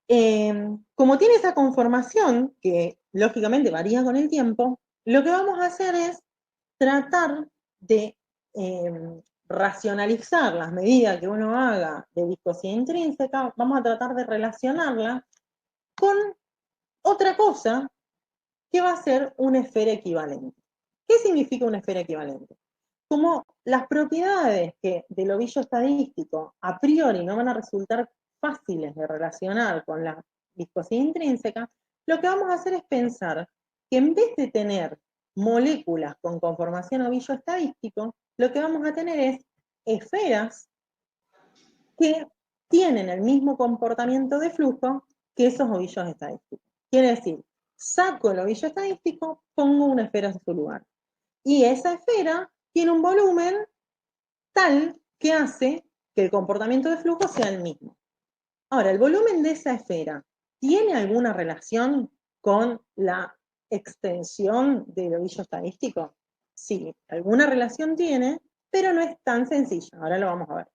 como tiene esa conformación, que lógicamente varía con el tiempo, lo que vamos a hacer es tratar de racionalizar las medidas que uno haga de viscosidad intrínseca, vamos a tratar de relacionarla con otra cosa que va a ser una esfera equivalente. ¿Qué significa una esfera equivalente? Como las propiedades del ovillo estadístico a priori no van a resultar fáciles de relacionar con la viscosidad intrínseca, lo que vamos a hacer es pensar que en vez de tener moléculas con conformación ovillo estadístico, lo que vamos a tener es esferas que tienen el mismo comportamiento de flujo que esos ovillos estadísticos. Quiere decir, saco el ovillo estadístico, pongo una esfera en su lugar. Y esa esfera tiene un volumen tal que hace que el comportamiento de flujo sea el mismo. Ahora, ¿el volumen de esa esfera tiene alguna relación con la extensión del ovillo estadístico? Sí, alguna relación tiene, pero no es tan sencilla. Ahora lo vamos a ver.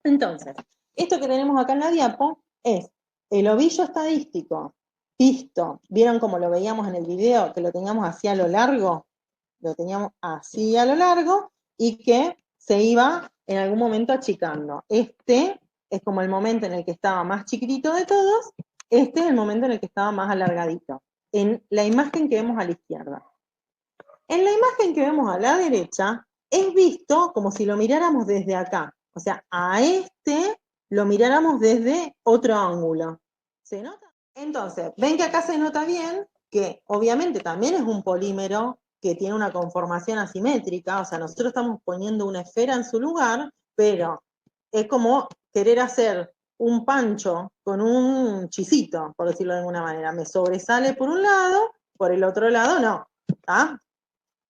Entonces, esto que tenemos acá en la diapo es el ovillo estadístico visto. ¿Vieron cómo lo veíamos en el video? Que lo teníamos así a lo largo. Lo teníamos así a lo largo y que se iba en algún momento achicando. Este es como el momento en el que estaba más chiquitito de todos, este es el momento en el que estaba más alargadito. En la imagen que vemos a la izquierda. En la imagen que vemos a la derecha, es visto como si lo miráramos desde acá. O sea, a este lo miráramos desde otro ángulo. ¿Se nota? Entonces, ven que acá se nota bien que obviamente también es un polímero que tiene una conformación asimétrica, o sea, nosotros estamos poniendo una esfera en su lugar, pero es como querer hacer un pancho con un chisito, por decirlo de alguna manera. Me sobresale por un lado, por el otro lado no. ¿Está?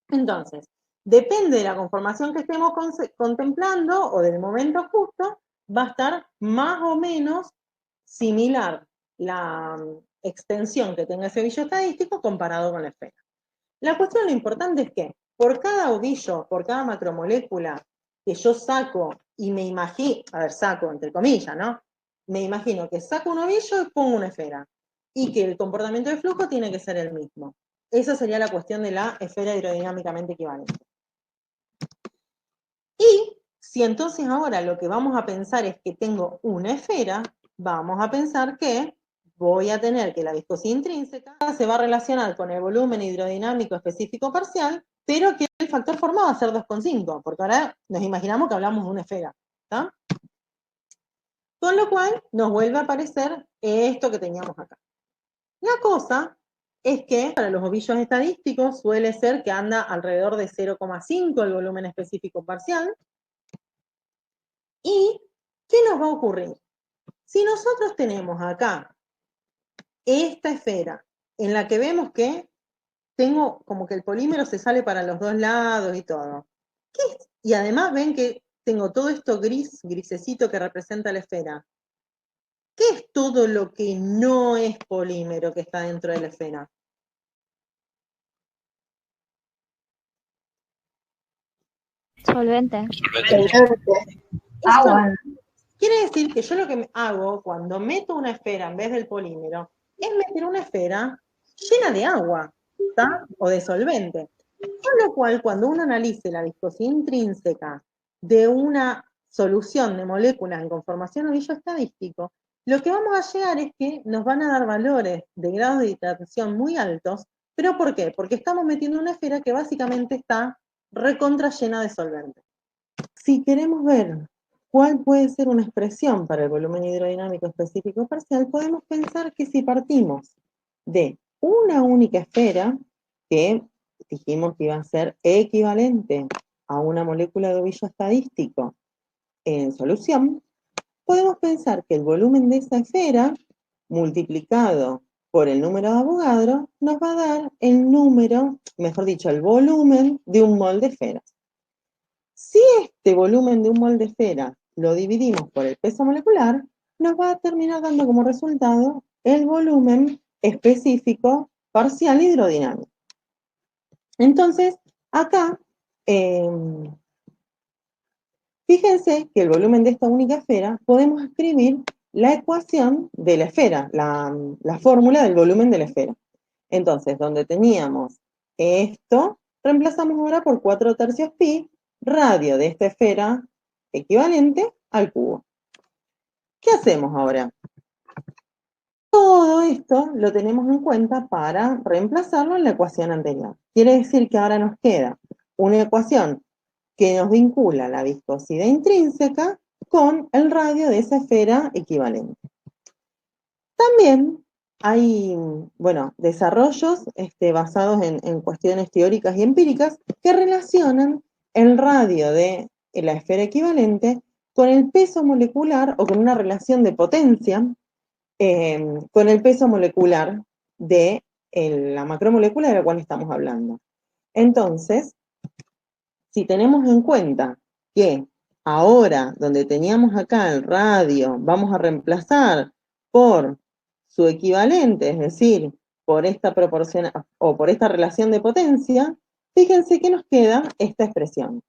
Entonces, depende de la conformación que estemos contemplando o del momento justo, va a estar más o menos similar la extensión que tenga ese ovillo estadístico comparado con la esfera. La cuestión, lo importante es que por cada ovillo, por cada macromolécula que yo saco y me imagino, a ver, saco entre comillas, ¿no? Me imagino que saco un ovillo y pongo una esfera y que el comportamiento de flujo tiene que ser el mismo. Esa sería la cuestión de la esfera hidrodinámicamente equivalente. Y si entonces ahora lo que vamos a pensar es que tengo una esfera, vamos a pensar que voy a tener que la viscosidad intrínseca se va a relacionar con el volumen hidrodinámico específico parcial, pero que el factor formado va a ser 2,5, porque ahora nos imaginamos que hablamos de una esfera. ¿Está? Con lo cual nos vuelve a aparecer esto que teníamos acá. La cosa es que para los ovillos estadísticos suele ser que anda alrededor de 0,5 el volumen específico parcial. ¿Y qué nos va a ocurrir? Si nosotros tenemos acá esta esfera en la que vemos que tengo como que el polímero se sale para los dos lados y todo, ¿qué es? Y además ven que tengo todo esto grisecito que representa la esfera. ¿Qué es todo lo que no es polímero que está dentro de la esfera? Solvente. Esto Agua. quiere decir que yo lo que hago cuando meto una esfera en vez del polímero es meter una esfera llena de agua, ¿está? O de solvente. Con lo cual, cuando uno analice la viscosidad intrínseca de una solución de moléculas en conformación ovillo estadístico, lo que vamos a llegar es que nos van a dar valores de grados de hidratación muy altos. ¿Pero por qué? Porque estamos metiendo una esfera que básicamente está recontra llena de solvente. Si queremos ver cuál puede ser una expresión para el volumen hidrodinámico específico parcial, podemos pensar que si partimos de una única esfera, que dijimos que iba a ser equivalente a una molécula de ovillo estadístico en solución, podemos pensar que el volumen de esa esfera, multiplicado por el número de Avogadro, nos va a dar el número, mejor dicho, el volumen de un mol de esfera. Si este volumen de un mol de esfera lo dividimos por el peso molecular, nos va a terminar dando como resultado el volumen específico parcial hidrodinámico. Entonces, acá, fíjense que el volumen de esta única esfera podemos escribir la ecuación de la esfera, la fórmula del volumen de la esfera. Entonces, donde teníamos esto, reemplazamos ahora por 4/3 pi, radio de esta esfera equivalente al cubo. ¿Qué hacemos ahora? Todo esto lo tenemos en cuenta para reemplazarlo en la ecuación anterior. Quiere decir que ahora nos queda una ecuación que nos vincula la viscosidad intrínseca con el radio de esa esfera equivalente. También hay, bueno, desarrollos basados en cuestiones teóricas y empíricas que relacionan el radio de la esfera equivalente con el peso molecular o con una relación de potencia con el peso molecular de la macromolécula de la cual estamos hablando. Entonces, si tenemos en cuenta que ahora, donde teníamos acá el radio, vamos a reemplazar por su equivalente, es decir, por esta proporción o por esta relación de potencia, fíjense que nos queda esta expresión.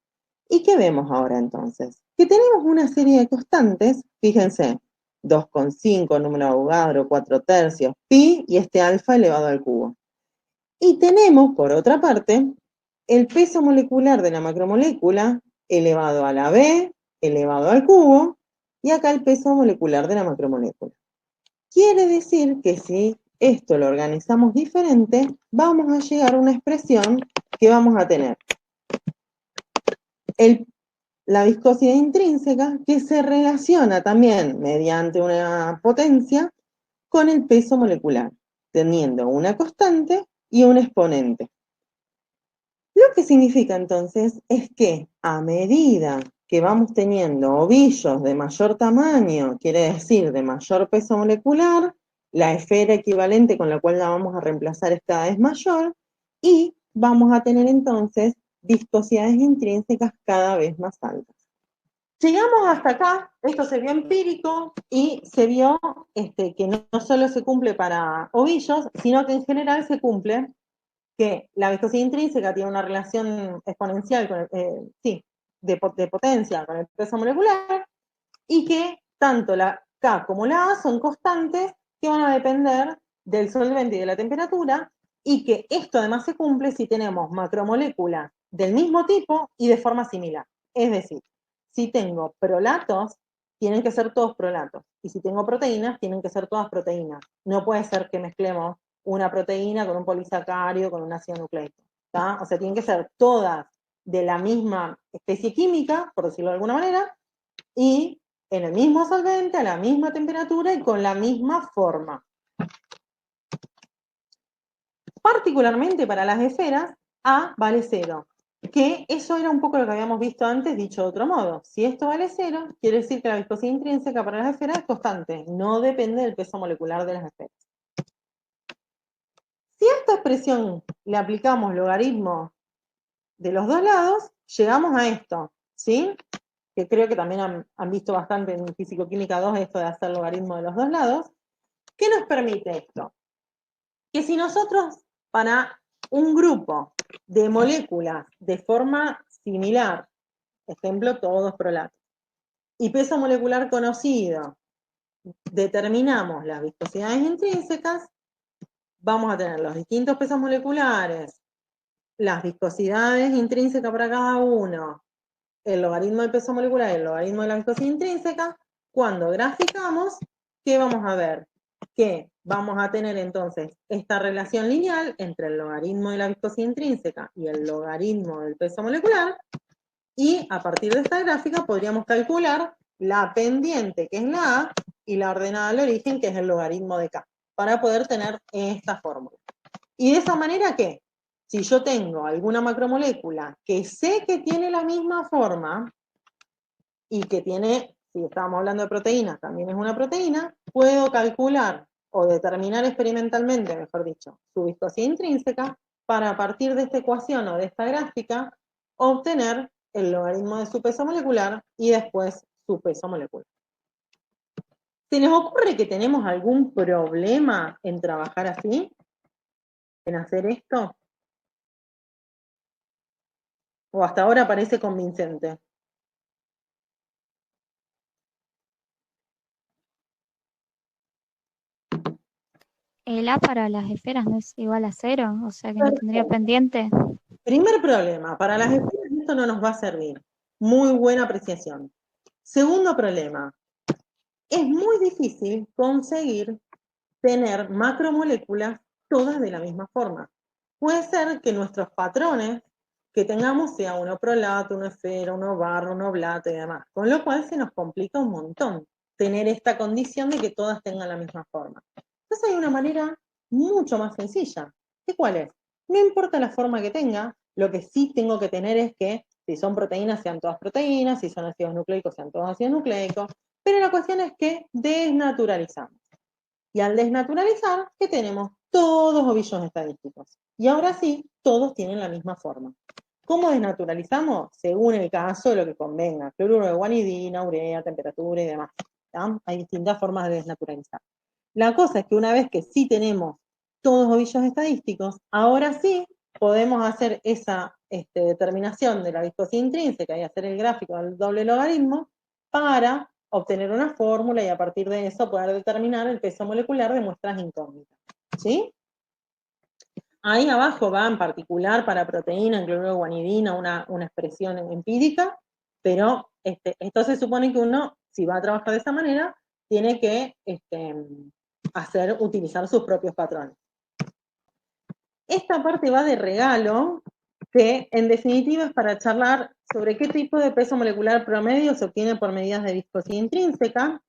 ¿Y qué vemos ahora entonces? Que tenemos una serie de constantes, fíjense, 2,5, número de Avogadro, 4/3, pi y este alfa elevado al cubo. Y tenemos, por otra parte, el peso molecular de la macromolécula elevado a la b elevado al cubo, y acá el peso molecular de la macromolécula. Quiere decir que si esto lo organizamos diferente, vamos a llegar a una expresión que vamos a tener la viscosidad intrínseca, que se relaciona también mediante una potencia con el peso molecular, teniendo una constante y un exponente. Lo que significa entonces es que a medida que vamos teniendo ovillos de mayor tamaño, quiere decir de mayor peso molecular, la esfera equivalente con la cual la vamos a reemplazar es cada vez mayor y vamos a tener entonces viscosidades intrínsecas cada vez más altas. Llegamos hasta acá, esto se vio empírico y se vio que no solo se cumple para ovillos, sino que en general se cumple que la viscosidad intrínseca tiene una relación exponencial con de potencia con el peso molecular y que tanto la K como la A son constantes que van a depender del solvente y de la temperatura y que esto además se cumple si tenemos macromoléculas del mismo tipo y de forma similar. Es decir, si tengo prolatos, tienen que ser todos prolatos. Y si tengo proteínas, tienen que ser todas proteínas. No puede ser que mezclemos una proteína con un polisacario, con un ácido nucleico. ¿tá? O sea, tienen que ser todas de la misma especie química, por decirlo de alguna manera, y en el mismo solvente, a la misma temperatura y con la misma forma. Particularmente para las esferas, A vale 0. Que eso era un poco lo que habíamos visto antes, dicho de otro modo. Si esto vale 0, quiere decir que la viscosidad intrínseca para las esferas es constante, no depende del peso molecular de las esferas. Si a esta expresión le aplicamos logaritmo de los dos lados, llegamos a esto, ¿sí? Que creo que también han visto bastante en Físico-Química 2 esto de hacer logaritmo de los dos lados. ¿Qué nos permite esto? Que si nosotros para un grupo de moléculas de forma similar, ejemplo, todos prolatos, y peso molecular conocido, determinamos las viscosidades intrínsecas, vamos a tener los distintos pesos moleculares, las viscosidades intrínsecas para cada uno, el logaritmo del peso molecular y el logaritmo de la viscosidad intrínseca. Cuando graficamos, ¿qué vamos a ver? Que vamos a tener entonces esta relación lineal entre el logaritmo de la viscosidad intrínseca y el logaritmo del peso molecular, y a partir de esta gráfica podríamos calcular la pendiente, que es la A, y la ordenada al origen, que es el logaritmo de K, para poder tener esta fórmula. Y de esa manera, ¿qué? Si yo tengo alguna macromolécula que sé que tiene la misma forma y que tiene, si estábamos hablando de proteínas, también es una proteína, puedo calcular o determinar experimentalmente, mejor dicho, su viscosidad intrínseca para a partir de esta ecuación o de esta gráfica obtener el logaritmo de su peso molecular y después su peso molecular. ¿Se nos ocurre que tenemos algún problema en trabajar así? ¿En hacer esto? ¿O hasta ahora parece convincente? El A para las esferas no es igual a cero, o sea que no tendría Perfecto. pendiente. Primer problema, para las esferas esto no nos va a servir. Muy buena apreciación. Segundo problema, es muy difícil conseguir tener macromoléculas todas de la misma forma. Puede ser que nuestros patrones que tengamos sea uno prolato, uno esfero, uno barro, uno oblato y demás, con lo cual se nos complica un montón tener esta condición de que todas tengan la misma forma. Entonces hay una manera mucho más sencilla. ¿Qué cuál es? No importa la forma que tenga, lo que sí tengo que tener es que si son proteínas sean todas proteínas, si son ácidos nucleicos sean todos ácidos nucleicos, pero la cuestión es que desnaturalizamos. Y al desnaturalizar, ¿qué tenemos? Todos ovillos estadísticos. Y ahora sí, todos tienen la misma forma. ¿Cómo desnaturalizamos? Según el caso, lo que convenga. Cloruro de guanidina, urea, temperatura y demás. ¿Ya? Hay distintas formas de desnaturalizar. La cosa es que una vez que sí tenemos todos ovillos estadísticos, ahora sí podemos hacer esa determinación de la viscosidad intrínseca y hacer el gráfico del doble logaritmo para obtener una fórmula y a partir de eso poder determinar el peso molecular de muestras incógnitas. ¿Sí? Ahí abajo va en particular para proteína, en cloruro de guanidina, una expresión empírica, pero esto se supone que uno, si va a trabajar de esa manera, tiene que utilizar sus propios patrones. Esta parte va de regalo, que en definitiva es para charlar sobre qué tipo de peso molecular promedio se obtiene por medidas de viscosidad intrínseca,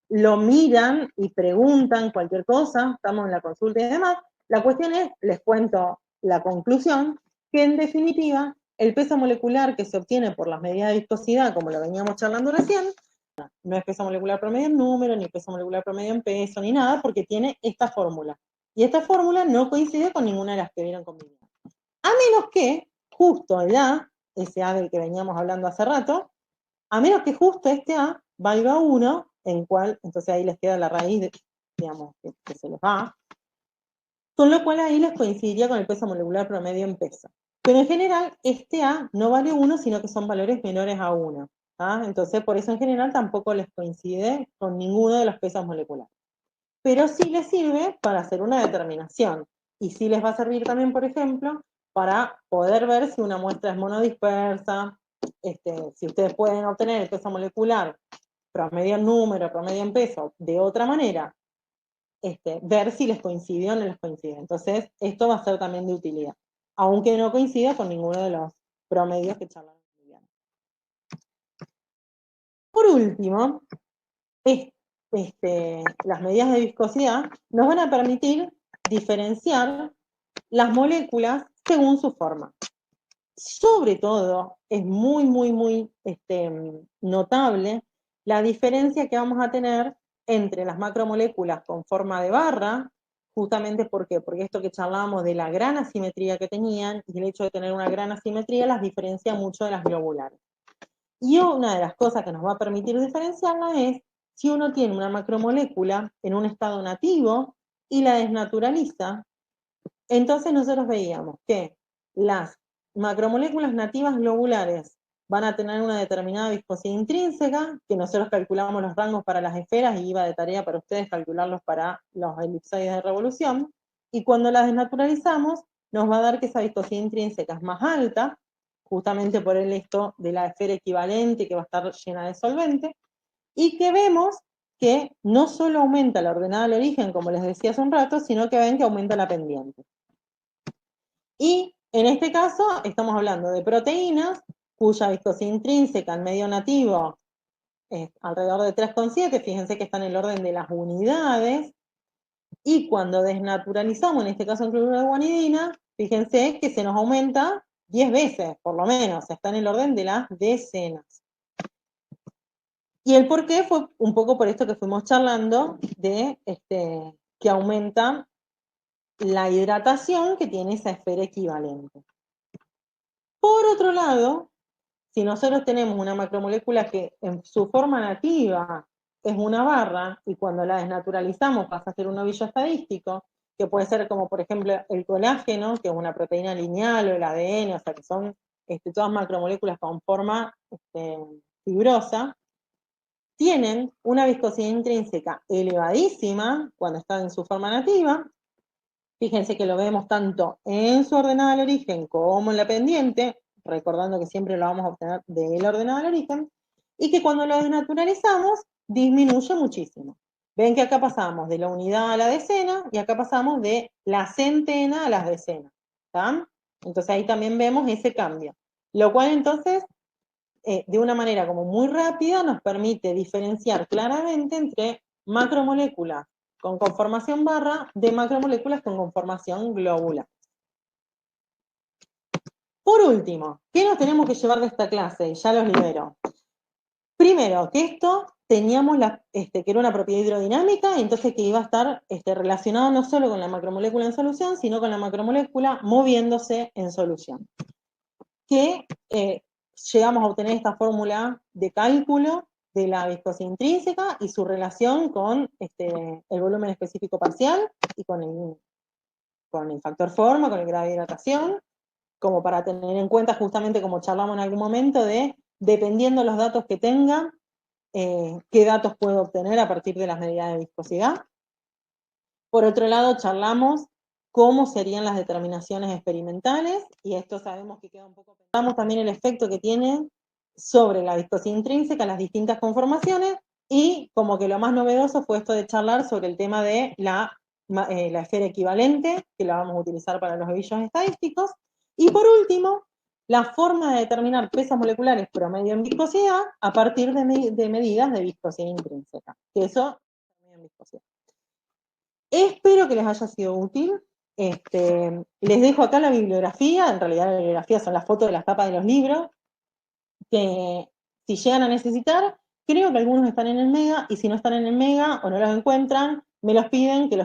lo miran y preguntan cualquier cosa, estamos en la consulta y demás. La cuestión es, les cuento la conclusión, que en definitiva el peso molecular que se obtiene por las medidas de viscosidad, como lo veníamos charlando recién, no es peso molecular promedio en número, ni peso molecular promedio en peso, ni nada, porque tiene esta fórmula. Y esta fórmula no coincide con ninguna de las que vieron conmigo. A menos que justo el A, ese A del que veníamos hablando hace rato, a menos que justo este A valga 1, en cual, entonces ahí les queda la raíz, digamos, que se les va, con lo cual ahí les coincidiría con el peso molecular promedio en peso. Pero en general, este A no vale 1, sino que son valores menores a 1. Entonces, por eso en general tampoco les coincide con ninguno de los pesos moleculares. Pero sí les sirve para hacer una determinación. Y sí les va a servir también, por ejemplo, para poder ver si una muestra es monodispersa, si ustedes pueden obtener el peso molecular promedio en número, promedio en peso, de otra manera, ver si les coincide o no les coincide. Entonces, esto va a ser también de utilidad, aunque no coincida con ninguno de los promedios que charlamos. Por último, las medidas de viscosidad nos van a permitir diferenciar las moléculas según su forma. Sobre todo, es muy notable la diferencia que vamos a tener entre las macromoléculas con forma de barra, justamente porque esto que charlábamos de la gran asimetría que tenían, y el hecho de tener una gran asimetría las diferencia mucho de las globulares. Y una de las cosas que nos va a permitir diferenciarla es si uno tiene una macromolécula en un estado nativo y la desnaturaliza, entonces nosotros veíamos que las macromoléculas nativas globulares van a tener una determinada viscosidad intrínseca, que nosotros calculamos los rangos para las esferas y iba de tarea para ustedes calcularlos para los elipsoides de revolución, y cuando las desnaturalizamos nos va a dar que esa viscosidad intrínseca es más alta, justamente por el esto de la esfera equivalente que va a estar llena de solvente, y que vemos que no solo aumenta la ordenada al origen, como les decía hace un rato, sino que ven que aumenta la pendiente. Y en este caso estamos hablando de proteínas cuya viscosidad intrínseca en medio nativo es alrededor de 3,7, fíjense que está en el orden de las unidades, y cuando desnaturalizamos, en este caso el cloruro de guanidina, fíjense que se nos aumenta 10 veces, por lo menos, está en el orden de las decenas. Y el por qué fue un poco por esto que fuimos charlando, de que aumenta la hidratación que tiene esa esfera equivalente. Por otro lado, si nosotros tenemos una macromolécula que en su forma nativa es una barra, y cuando la desnaturalizamos pasa a ser un ovillo estadístico, que puede ser como por ejemplo el colágeno, que es una proteína lineal, o el ADN, o sea que son todas macromoléculas con forma fibrosa, tienen una viscosidad intrínseca elevadísima cuando están en su forma nativa, Fíjense que lo vemos tanto en su ordenada al origen como en la pendiente, recordando que siempre lo vamos a obtener del ordenado al origen, y que cuando lo desnaturalizamos disminuye muchísimo. Ven que acá pasamos de la unidad a la decena y acá pasamos de la centena a las decenas. ¿Está? Entonces ahí también vemos ese cambio. Lo cual entonces, de una manera como muy rápida, nos permite diferenciar claramente entre macromoléculas con conformación barra de macromoléculas con conformación globular. Por último, ¿qué nos tenemos que llevar de esta clase? Ya los libero. Primero, que esto teníamos que era una propiedad hidrodinámica, y entonces que iba a estar relacionado no solo con la macromolécula en solución, sino con la macromolécula moviéndose en solución. Que llegamos a obtener esta fórmula de cálculo de la viscosidad intrínseca y su relación con el volumen específico parcial y con el factor forma, con el grado de hidratación, como para tener en cuenta justamente como charlamos en algún momento de, dependiendo de los datos que tenga, qué datos puedo obtener a partir de las medidas de viscosidad. Por otro lado, charlamos cómo serían las determinaciones experimentales, y esto sabemos que queda un poco... Hablamos también el efecto que tiene sobre la viscosidad intrínseca, las distintas conformaciones, y como que lo más novedoso fue esto de charlar sobre el tema de la esfera equivalente, que la vamos a utilizar para los ovillos estadísticos, y por último, la forma de determinar pesas moleculares promedio en viscosidad a partir de medidas de viscosidad intrínseca, que eso promedio en viscosidad. Espero que les haya sido útil. Les dejo acá la bibliografía, en realidad la bibliografía son las fotos de las tapas de los libros, que si llegan a necesitar, creo que algunos están en el Mega, y si no están en el Mega o no los encuentran, me los piden que los